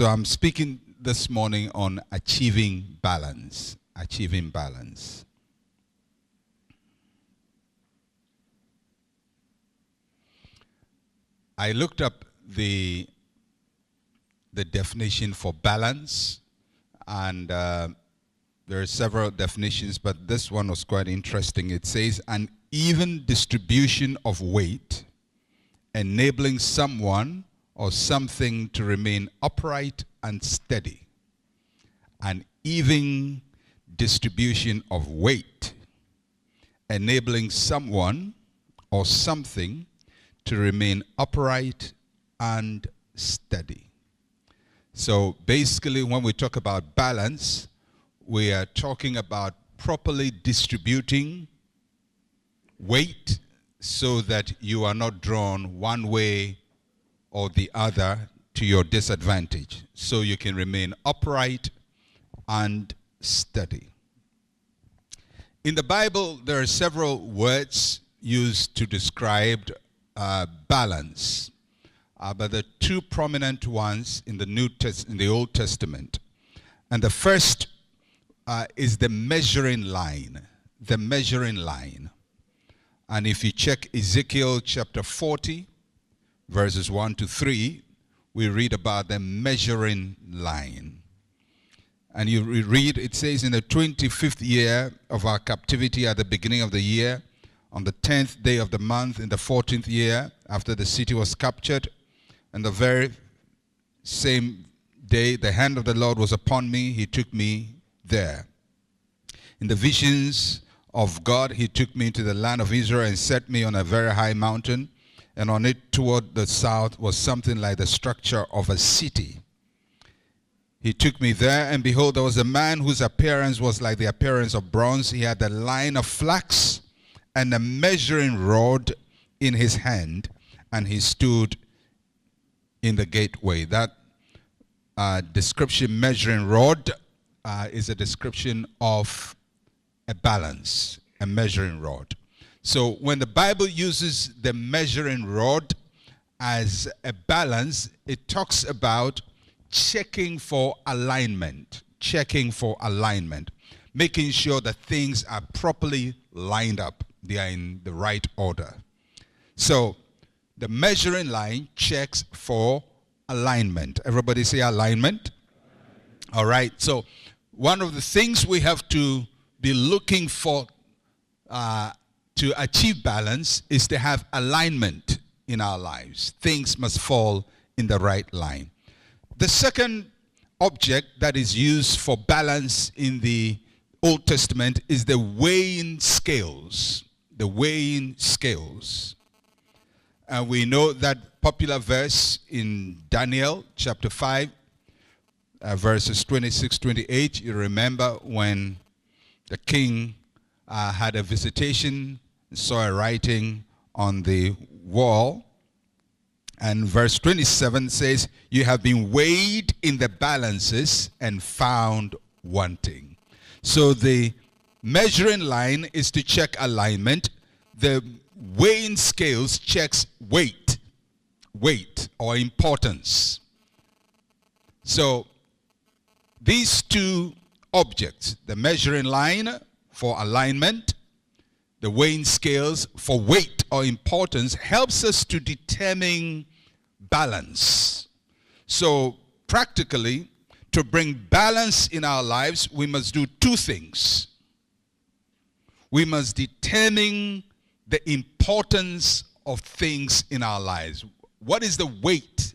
So I'm speaking this morning on achieving balance. Achieving balance. I looked up the definition for balance, and there are several definitions, but this one was quite interesting. It says an even distribution of weight, enabling someone or something to remain upright and steady. An even distribution of weight, enabling someone or something to remain upright and steady. So basically, when we talk about balance, we are talking about properly distributing weight so that you are not drawn one way or the other to your disadvantage, so you can remain upright and steady. In the Bible, there are several words used to describe balance, but the two prominent ones in the Old Testament. And the first is the measuring line. The measuring line. And if you check Ezekiel chapter 40, verses 1 to 3, we read about the measuring line. And you read, it says, in the 25th year of our captivity, at the beginning of the year, on the 10th day of the month, in the 14th year, after the city was captured, and the very same day, the hand of the Lord was upon me. He took me there. In the visions of God, he took me into the land of Israel and set me on a very high mountain. And on it toward the south was something like the structure of a city. He took me there, and behold, there was a man whose appearance was like the appearance of bronze. He had a line of flax and a measuring rod in his hand, and he stood in the gateway. That description, measuring rod, is a description of a balance, a measuring rod. So when the Bible uses the measuring rod as a balance, it talks about checking for alignment, making sure that things are properly lined up, they are in the right order. So the measuring line checks for alignment. Everybody say alignment. All right. So one of the things we have to be looking for to achieve balance is to have alignment in our lives. Things must fall in the right line. The second object that is used for balance in the Old Testament is the weighing scales. The weighing scales. And we know that popular verse in Daniel chapter 5, verses 26-28. You remember when the king had a visitation, saw a writing on the wall. And verse 27 says, you have been weighed in the balances and found wanting. So the measuring line is to check alignment. The weighing scales checks weight or importance. So these two objects, the measuring line for alignment, the weighing scales for weight or importance, helps us to determine balance. So practically, to bring balance in our lives, we must do two things. We must determine the importance of things in our lives. What is the weight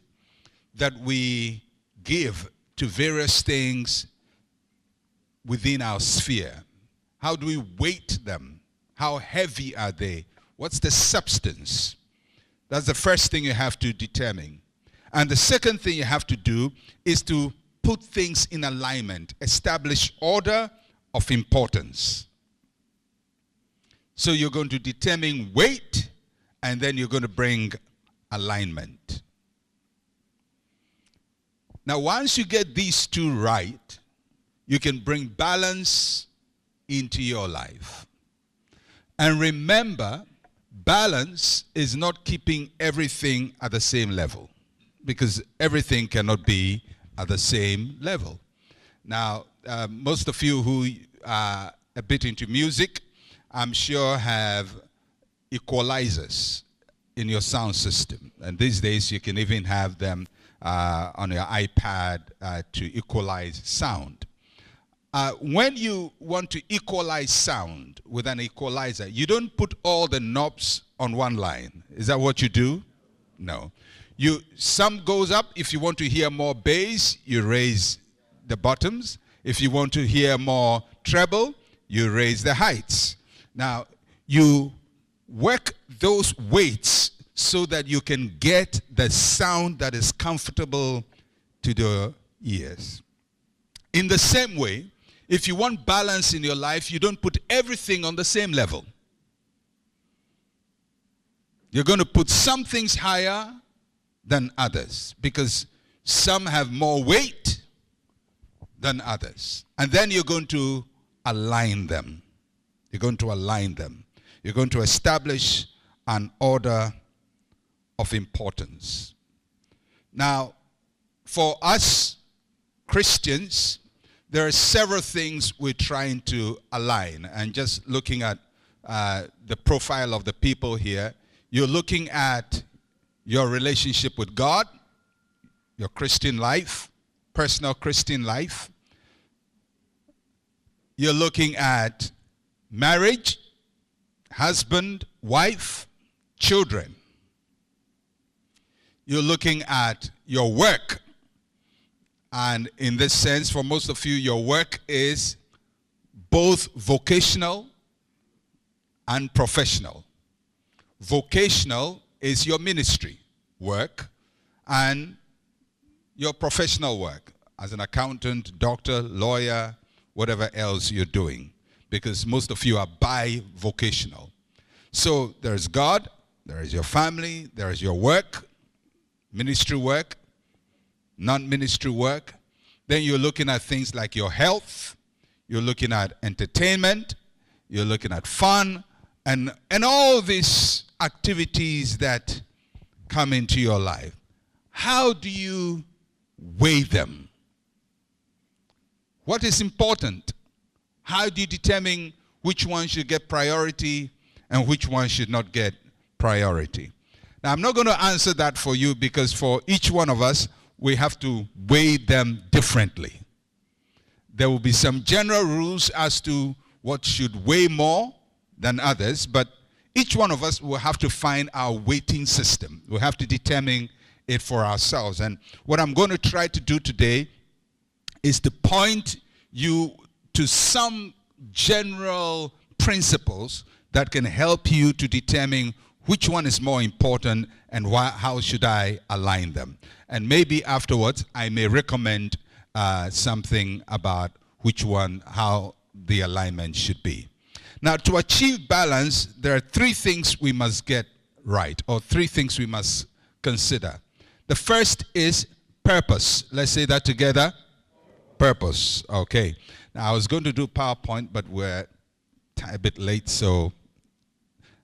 that we give to various things within our sphere? How do we weight them? How heavy are they? What's the substance? That's the first thing you have to determine. And the second thing you have to do is to put things in alignment, establish order of importance. So you're going to determine weight, and then you're going to bring alignment. Now, once you get these two right, you can bring balance into your life. And remember, balance is not keeping everything at the same level, because everything cannot be at the same level. Now, most of you who are a bit into music, I'm sure have equalizers in your sound system. And these days you can even have them on your iPad to equalize sound. When you want to equalize sound with an equalizer, you don't put all the knobs on one line. Is that what you do? No. Some goes up. If you want to hear more bass, you raise the bottoms. If you want to hear more treble, you raise the heights. Now, you work those weights so that you can get the sound that is comfortable to the ears. In the same way, if you want balance in your life, you don't put everything on the same level. You're going to put some things higher than others because some have more weight than others. And then you're going to align them. You're going to align them. You're going to establish an order of importance. Now, for us Christians, there are several things we're trying to align. And just looking at the profile of the people here, you're looking at your relationship with God, your Christian life, personal Christian life. You're looking at marriage, husband, wife, children. You're looking at your work. And in this sense, for most of you, your work is both vocational and professional. Vocational is your ministry work and your professional work as an accountant, doctor, lawyer, whatever else you're doing, because most of you are bivocational. So there's God, there is your family, there is your work, ministry work, non-ministry work. Then you're looking at things like your health, you're looking at entertainment, you're looking at fun, and all these activities that come into your life. How do you weigh them? What is important? How do you determine which one should get priority and which one should not get priority? Now, I'm not going to answer that for you because for each one of us, we have to weigh them differently. There will be some general rules as to what should weigh more than others, but each one of us will have to find our weighting system. We'll have to determine it for ourselves. And what I'm going to try to do today is to point you to some general principles that can help you to determine which one is more important and how should I align them. And maybe afterwards I may recommend something about which one, how the alignment should be. Now, to achieve balance, there are three things we must get right, or three things we must consider. The first is purpose. Let's say that together. Purpose. Okay. Now, I was going to do PowerPoint, but we're a bit late, so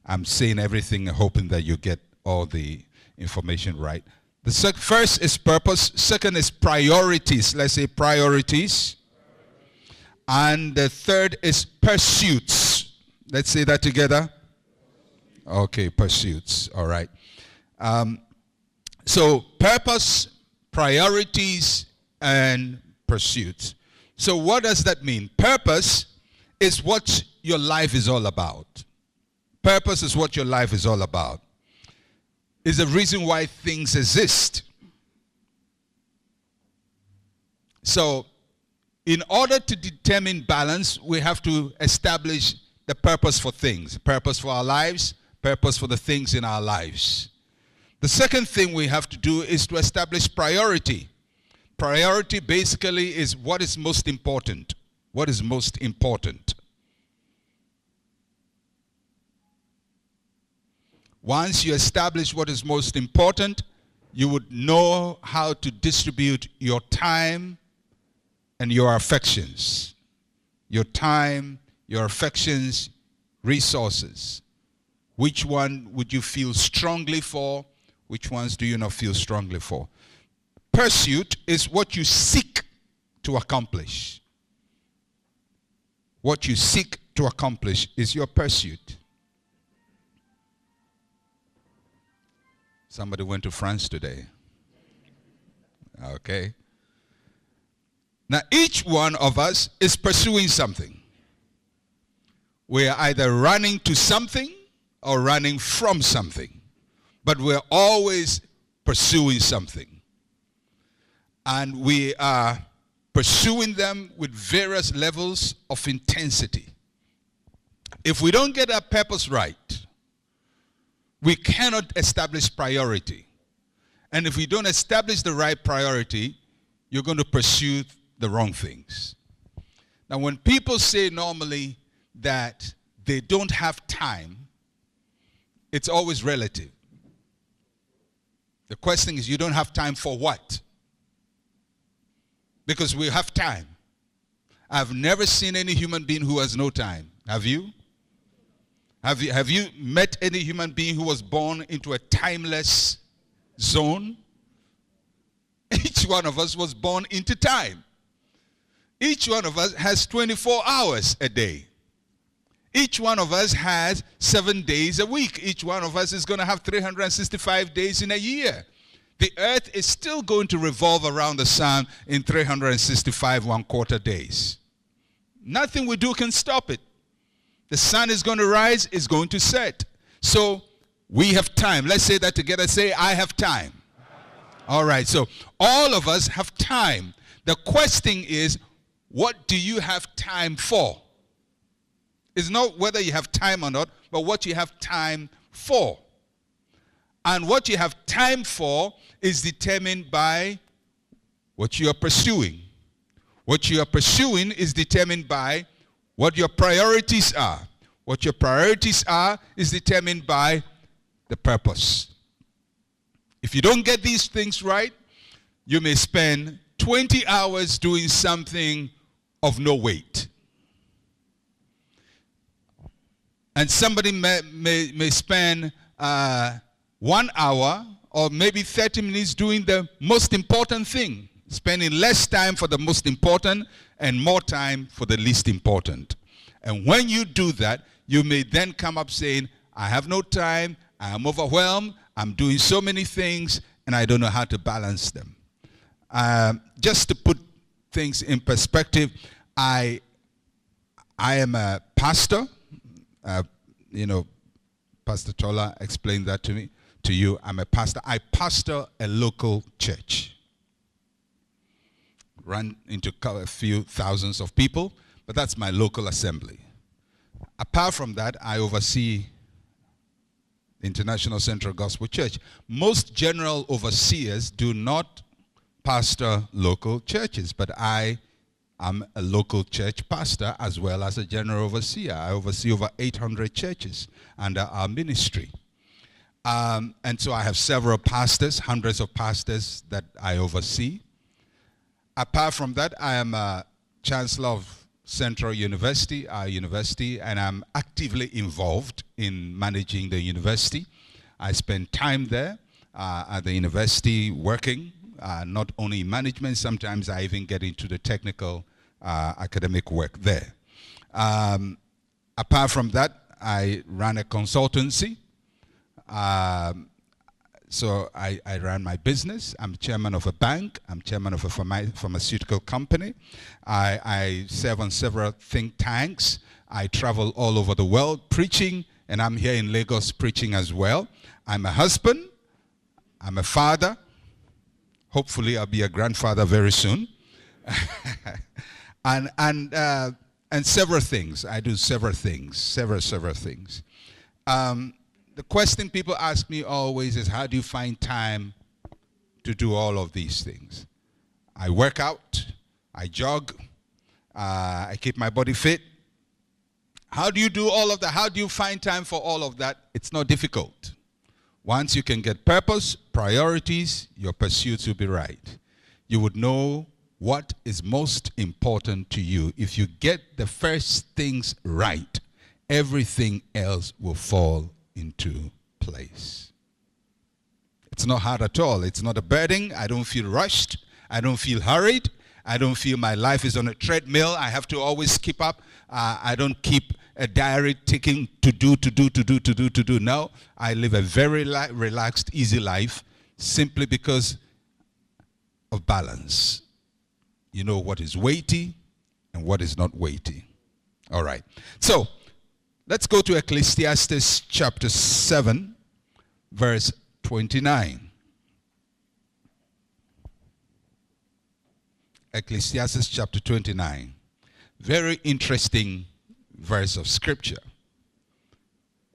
I'm saying everything hoping that you get all the information right. The first is purpose. Second is priorities. Let's say priorities. And the third is pursuits. Let's say that together. Okay, pursuits. All right. So purpose, priorities, and pursuits. So what does that mean? Purpose is what your life is all about. Purpose is what your life is all about. It's the reason why things exist. So in order to determine balance, we have to establish the purpose for things. Purpose for our lives, purpose for the things in our lives. The second thing we have to do is to establish priority. Priority basically is what is most important. What is most important? Once you establish what is most important, you would know how to distribute your time and your affections. Your time, your affections, resources. Which one would you feel strongly for? Which ones do you not feel strongly for? Pursuit is what you seek to accomplish. What you seek to accomplish is your pursuit. Somebody went to France today. Okay. Now, each one of us is pursuing something. We are either running to something or running from something. But we're always pursuing something. And we are pursuing them with various levels of intensity. If we don't get our purpose right, we cannot establish priority. And if we don't establish the right priority, you're going to pursue the wrong things. Now, when people say normally that they don't have time, it's always relative. The question is, you don't have time for what? Because we have time. I've never seen any human being who has no time. Have you? Have you met any human being who was born into a timeless zone? Each one of us was born into time. Each one of us has 24 hours a day. Each one of us has 7 days a week. Each one of us is going to have 365 days in a year. The earth is still going to revolve around the sun in 365 1/4 days. Nothing we do can stop it. The sun is going to rise, it's going to set. So we have time. Let's say that together. Say, I have time. All right, so all of us have time. The question is, what do you have time for? It's not whether you have time or not, but what you have time for. And what you have time for is determined by what you are pursuing. What you are pursuing is determined by what your priorities are. What your priorities are is determined by the purpose. If you don't get these things right, you may spend 20 hours doing something of no weight. And somebody may spend 1 hour or maybe 30 minutes doing the most important thing, spending less time for the most important and more time for the least important. And when you do that, you may then come up saying, I have no time, I am overwhelmed, I'm doing so many things, and I don't know how to balance them. Just to put things in perspective, I am a pastor. Pastor Tola explained that to you. I'm a pastor. I pastor a local church. Run into a few thousands of people, but that's my local assembly. Apart from that, I oversee International Central Gospel Church. Most general overseers do not pastor local churches, but I am a local church pastor as well as a general overseer. I oversee over 800 churches under our ministry. And so I have several pastors, hundreds of pastors that I oversee. Apart from that, I am a chancellor of Central University, our university, and I'm actively involved in managing the university. I spend time there at the university working, not only in management, sometimes I even get into the technical academic work there. Apart from that, I run a consultancy. So I run my business. I'm chairman of a bank. I'm chairman of a pharmaceutical company. I serve on several think tanks. I travel all over the world preaching, and I'm here in Lagos preaching as well. I'm a husband. I'm a father. Hopefully I'll be a grandfather very soon. and several things. I do several things, several things. The question people ask me always is, how do you find time to do all of these things? I work out, I jog, I keep my body fit. How do you do all of that? How do you find time for all of that? It's not difficult. Once you can get purpose, priorities, your pursuits will be right. You would know what is most important to you. If you get the first things right, everything else will fall into place. It's not hard at all. It's not a burden. I don't feel rushed. I don't feel hurried. I don't feel my life is on a treadmill. I have to always keep up. I don't keep a diary taking to do. No, I live a very relaxed, easy life simply because of balance. You know what is weighty and what is not weighty. All right. So, let's go to Ecclesiastes chapter 7, verse 29. Ecclesiastes chapter 29. Very interesting verse of scripture.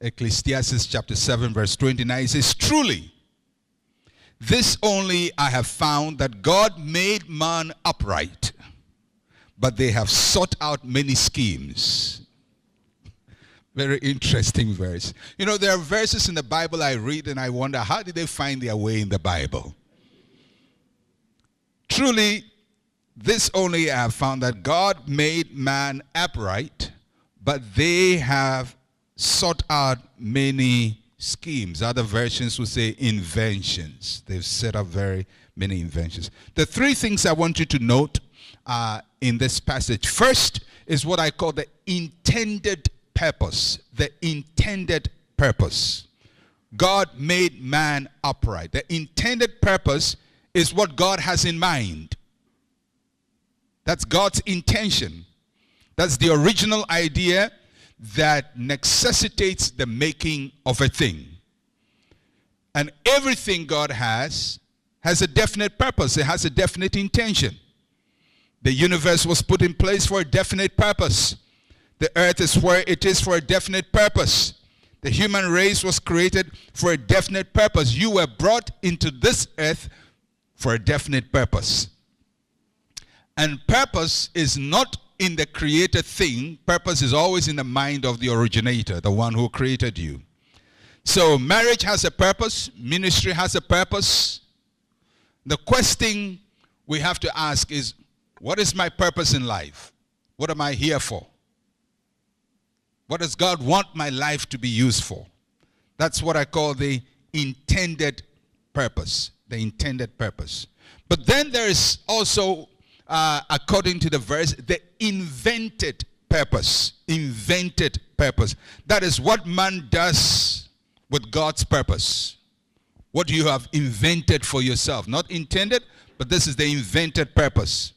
Ecclesiastes chapter 7 verse 29, it says, truly, this only I have found, that God made man upright, but they have sought out many schemes. Very interesting verse. You know, there are verses in the Bible I read and I wonder, how did they find their way in the Bible? Truly, this only I have found, that God made man upright, but they have sought out many schemes. Other versions will say inventions. They've set up very many inventions. The three things I want you to note in this passage. First is what I call the intended purpose. The intended purpose. God made man upright. The intended purpose is what God has in mind. That's God's intention. That's the original idea that necessitates the making of a thing. And everything God has a definite purpose. It has a definite intention. The universe was put in place for a definite purpose. The earth is where it is for a definite purpose. The human race was created for a definite purpose. You were brought into this earth for a definite purpose. And purpose is not in the created thing. Purpose is always in the mind of the originator, the one who created you. So marriage has a purpose. Ministry has a purpose. The question we have to ask is, what is my purpose in life? What am I here for? What does God want my life to be used for? That's what I call the intended purpose. The intended purpose. But then there is also, according to the verse, the invented purpose. Invented purpose. That is what man does with God's purpose. What you have invented for yourself. Not intended, but this is the invented purpose.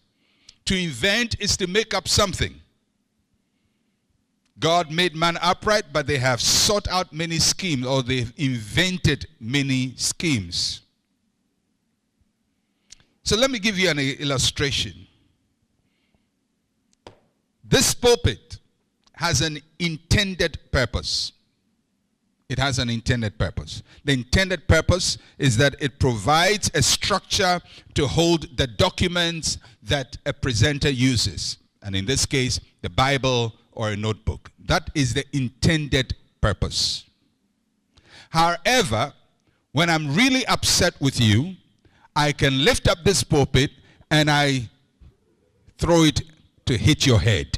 To invent is to make up something. God made man upright, but they have sought out many schemes, or they've invented many schemes. So let me give you an illustration. This pulpit has an intended purpose. It has an intended purpose. The intended purpose is that it provides a structure to hold the documents that a presenter uses. And in this case, the Bible or a notebook. That is the intended purpose. However, when I'm really upset with you, I can lift up this pulpit and I throw it to hit your head.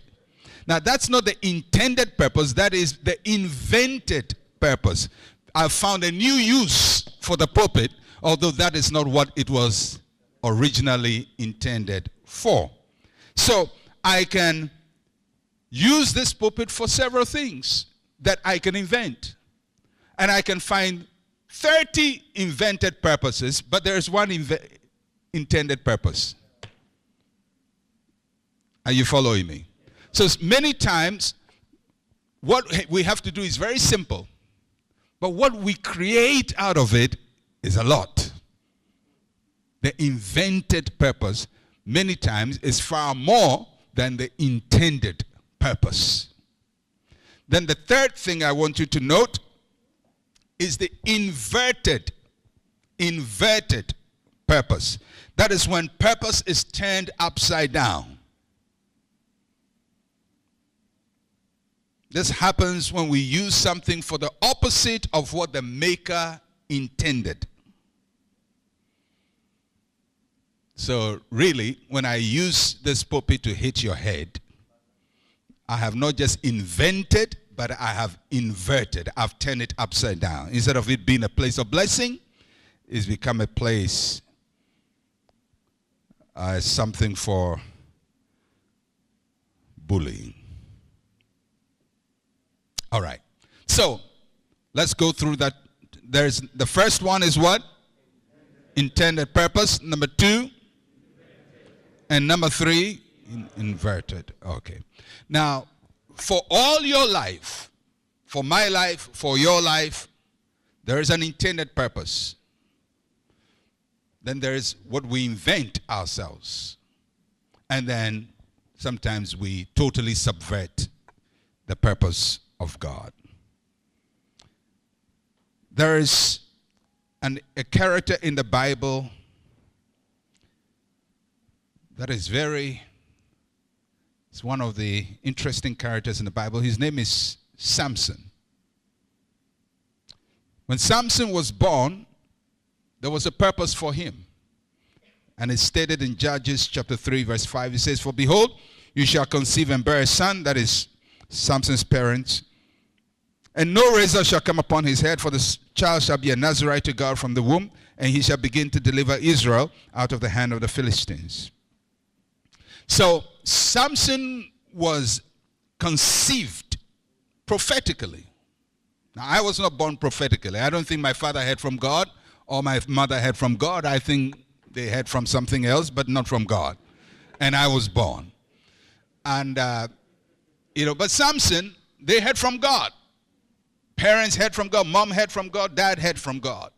Now, that's not the intended purpose. That is the invented purpose. I've found a new use for the pulpit, although that is not what it was originally intended for. So, I can use this pulpit for several things that I can invent. And I can find 30 invented purposes, but there's one intended purpose. Are you following me? So many times, what we have to do is very simple. But what we create out of it is a lot. The invented purpose, many times, is far more than the intended purpose. Then the third thing I want you to note is the inverted purpose. That is when purpose is turned upside down. This happens when we use something for the opposite of what the maker intended. So really, when I use this pulpit to hit your head, I have not just invented, but I have inverted. I've turned it upside down. Instead of it being a place of blessing, it's become a place, something for bullying. All right. So, let's go through that. The first one is what? Intended purpose. Number 2. And number 3, inverted. Okay. Now, for all your life, for my life, for your life, there is an intended purpose. Then there is what we invent ourselves. And then sometimes we totally subvert the purpose of God. There is a character in the Bible that is it's one of the interesting characters in the Bible. His name is Samson. When Samson was born, there was a purpose for him. And it's stated in Judges chapter 3, verse 5. It says, "For behold, you shall conceive and bear a son," that is Samson's parents, "and no razor shall come upon his head, for the child shall be a Nazarite to God from the womb, and he shall begin to deliver Israel out of the hand of the Philistines." So Samson was conceived prophetically. Now, I was not born prophetically. I don't think my father heard from God or my mother heard from God. I think they heard from something else, but not from God. And I was born. And, but Samson, they heard from God. Parents heard from God. Mom heard from God. Dad heard from God.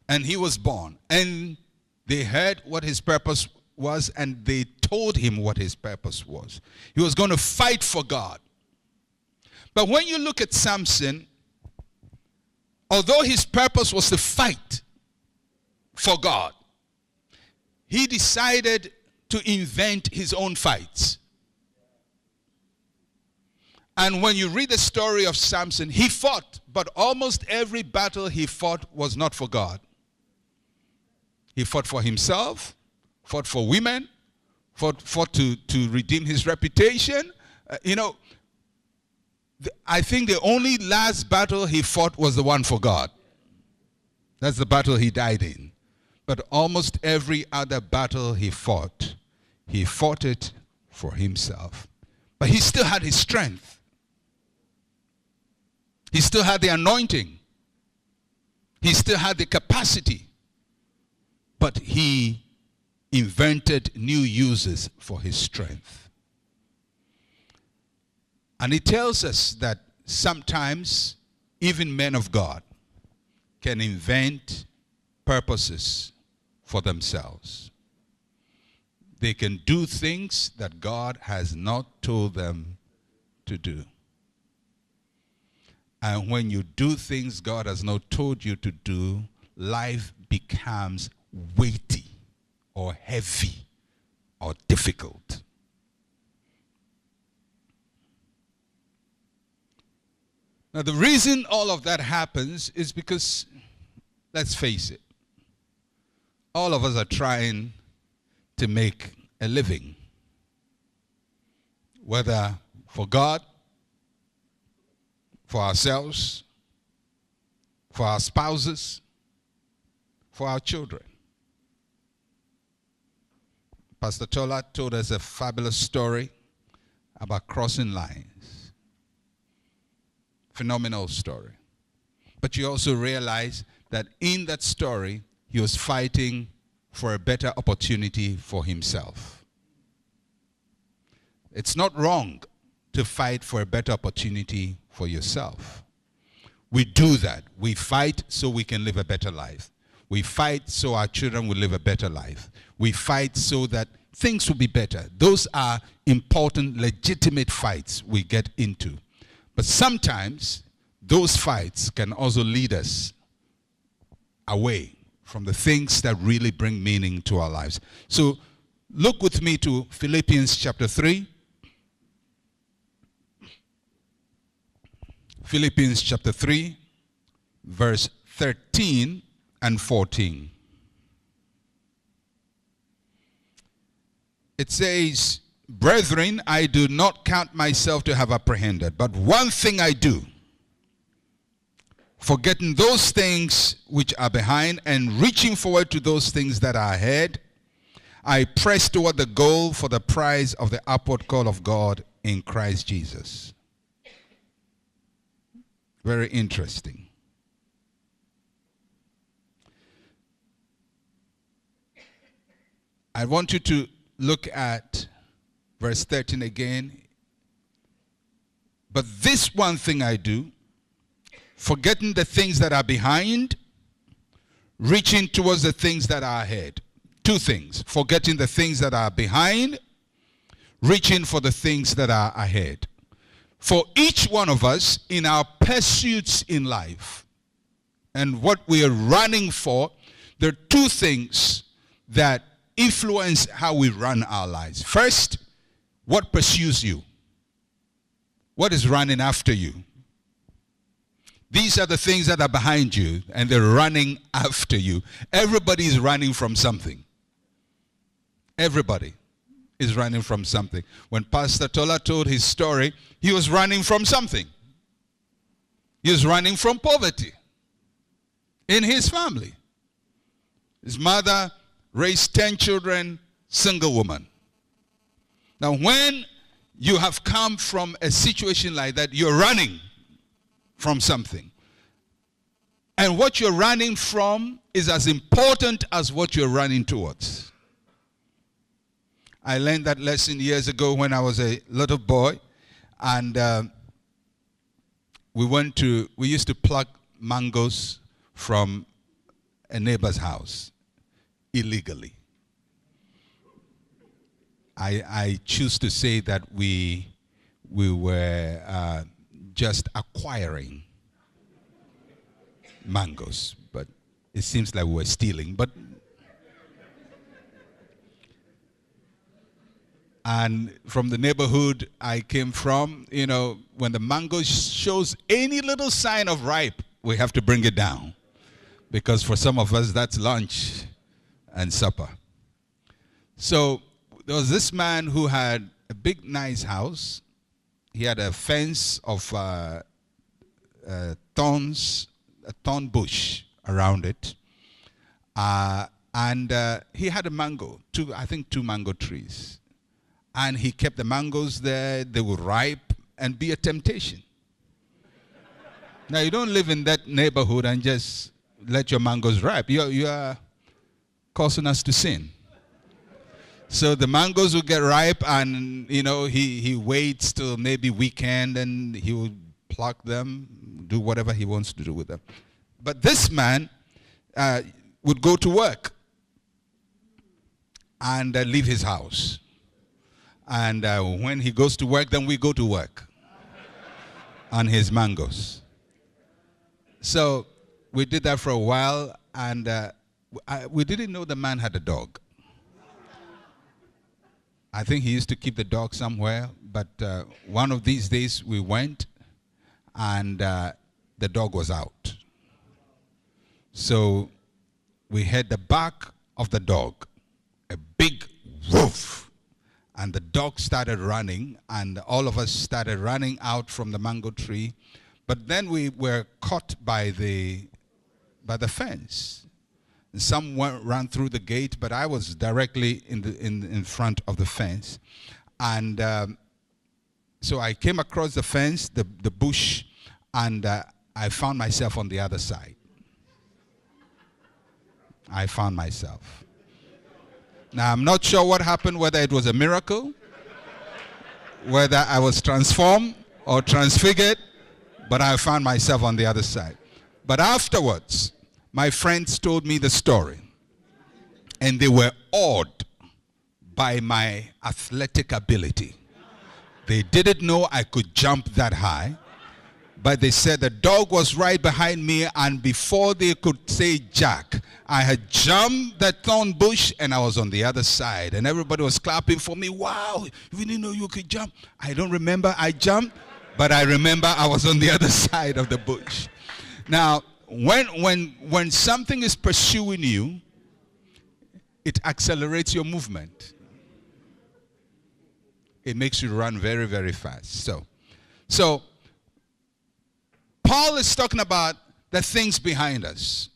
And he was born. And they heard what his purpose was, and they told him what his purpose was. He was going to fight for God. But when you look at Samson, although his purpose was to fight for God, he decided to invent his own fights. And when you read the story of Samson, he fought, but almost every battle he fought was not for God. He fought for himself, fought for women, fought to redeem his reputation. I think the only last battle he fought was the one for God. That's the battle he died in. But almost every other battle he fought it for himself. But he still had his strength. He still had the anointing. He still had the capacity. But he invented new uses for his strength. And it tells us that sometimes even men of God can invent purposes for themselves. They can do things that God has not told them to do. And when you do things God has not told you to do, life becomes weighty or heavy or difficult. Now, the reason all of that happens is because, let's face it, all of us are trying to make a living, whether for God, for ourselves, for our spouses, for our children. Pastor Tola told us a fabulous story about crossing lines. Phenomenal story. But you also realize that in that story, he was fighting for a better opportunity for himself. It's not wrong to fight for a better opportunity for yourself. We do that. We fight so we can live a better life. We fight so our children will live a better life. We fight so that things will be better. Those are important, legitimate fights we get into. But sometimes those fights can also lead us away from the things that really bring meaning to our lives. So look with me to Philippians chapter 3. Philippians chapter 3, verse 13 and 14. It says, "Brethren, I do not count myself to have apprehended, but one thing I do, forgetting those things which are behind and reaching forward to those things that are ahead, I press toward the goal for the prize of the upward call of God in Christ Jesus. Very interesting. I want you to look at verse 13 again. But this one thing I do, forgetting the things that are behind, reaching towards the things that are ahead. Two things: forgetting the things that are behind, reaching for the things that are ahead. For each one of us in our pursuits in life and what we are running for, there are two things that influence how we run our lives. First, what pursues you? What is running after you? These are the things that are behind you, and they're running after you. Everybody is running from something. Everybody is running from something. When Pastor Tola told his story, he was running from something. He was running from poverty in his family. His mother raised 10 children, single woman. Now, when you have come from a situation like that, you're running from something. And what you're running from is as important as what you're running towards. I learned that lesson years ago when I was a little boy, and we used to pluck mangoes from a neighbor's house illegally. I choose to say that we were just acquiring mangoes, but it seems like we were stealing. And from the neighborhood I came from, when the mango shows any little sign of ripe, we have to bring it down. Because for some of us, that's lunch and supper. So there was this man who had a big, nice house. He had a fence of thorns, a thorn bush around it. And he had a mango, two mango trees. And he kept the mangoes there. They would ripe and be a temptation. Now, you don't live in that neighborhood and just let your mangoes ripe. You are causing us to sin. So the mangoes will get ripe, and he waits till maybe weekend, and he will pluck them, do whatever he wants to do with them. But this man would go to work and leave his house. And when he goes to work, then we go to work on his mangoes. So we did that for a while, and we didn't know the man had a dog. I think he used to keep the dog somewhere, but one of these days we went, and the dog was out. So we heard the bark of the dog, a big woof. And the dog started running, and all of us started running out from the mango tree. But then we were caught by the fence. Some ran through the gate, but I was directly in front of the fence. And so I came across the fence, the bush, and I found myself on the other side. I found myself. Now, I'm not sure what happened, whether it was a miracle, whether I was transformed or transfigured, but I found myself on the other side. But afterwards, my friends told me the story, and they were awed by my athletic ability. They didn't know I could jump that high, but they said the dog was right behind me, and before they could say jack, I had jumped that thorn bush and I was on the other side. And everybody was clapping for me. Wow, we didn't know you could jump. I don't remember I jumped, but I remember I was on the other side of the bush. Now, when something is pursuing you, it accelerates your movement. It makes you run very, very fast. So Paul is talking about the things behind us.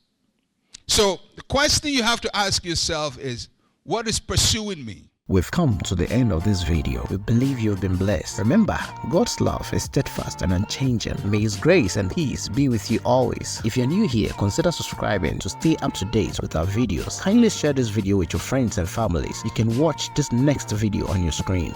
So the question you have to ask yourself is, what is pursuing me? We've come to the end of this video. We believe you've been blessed. Remember, God's love is steadfast and unchanging. May His grace and peace be with you always. If you're new here, consider subscribing to stay up to date with our videos. Kindly share this video with your friends and families. You can watch this next video on your screen.